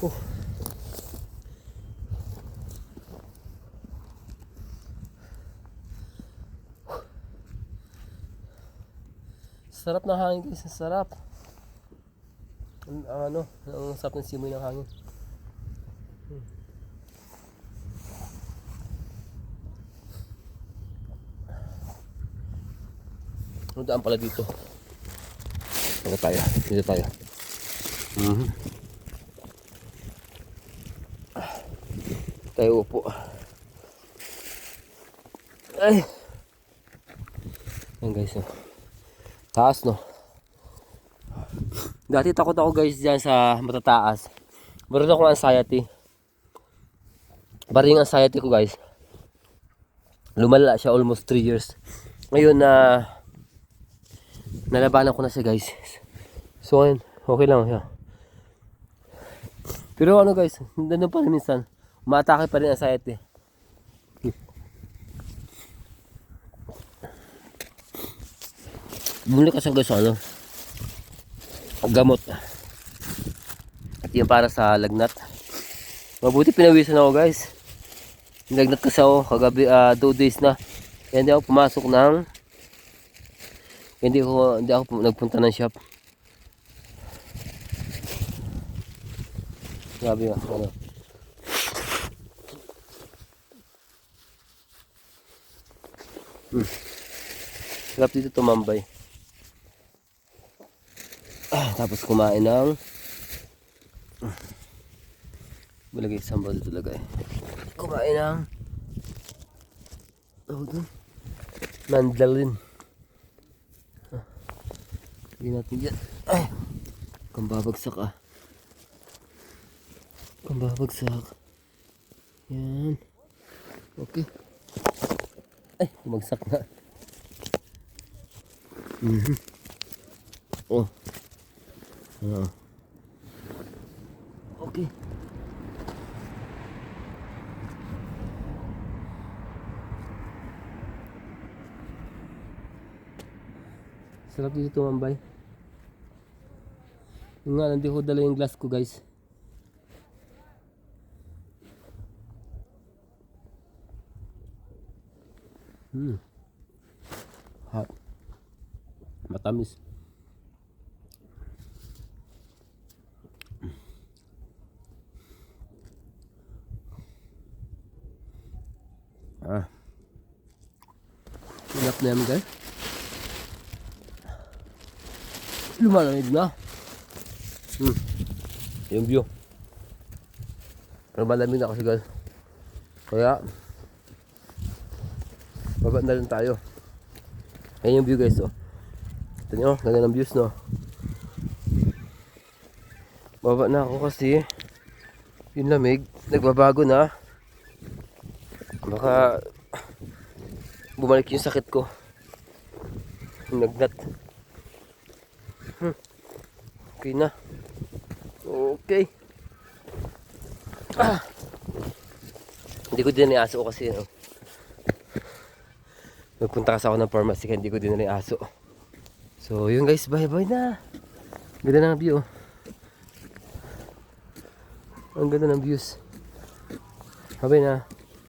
Oh. Sarap ng hangin guys, sarap. Ang sarap ng simoy ng hangin. Ano daan pala dito? Dito tayo. Tayo upo. Ay. Yan guys, oh. Taas no. Dati takot ako guys dyan sa matataas. Meron akong anxiety. Parang yung anxiety ko guys, lumala siya almost 3 years. Ngayon na nalabanan ko na siya guys. So ngayon, okay lang siya. Pero ano guys, nandun pa rin minsan. Umaatake pa rin anxiety. Bumili ka sa guys ano, gamot. At yung para sa lagnat. Mabuti pinawisan ako guys. Lagnat kasi ako kagabi, 2 days na. Kaya hindi ako pumasok ng hindi ako nagpunta ng shop. Grabe nga ano. Sarap dito tumambay. Tapos kumain ng malagay sambal dito lagay. Kumain ng mandalin. Hindi natin dyan. Ay, kung babagsak ah. Kung babagsak. Yan. Okay. Ay, bumagsak na. Oh. Okay. Sarap dito tumambay. Yung nga, hindi ko dala yung glass ko guys. Hot. Matamis. Sarap na yan guys. Lumalamig na. Yung view. Lumalamig na kasi guys. Kaya baba na rin tayo. Ayan yung view guys oh. Ito nyo, ganda ng views no. Baba na ako kasi yung lamig nagbabago na. Baka bumalik yung sakit ko. Yung lagnat. Okay na. Okay. Hindi ko din iaso kasi nagpunta kasi ako ng pharmacy kaya hindi ko din iaso. So yun guys, bye bye na. Ganda ng view. Ang ganda ng views. Bye na.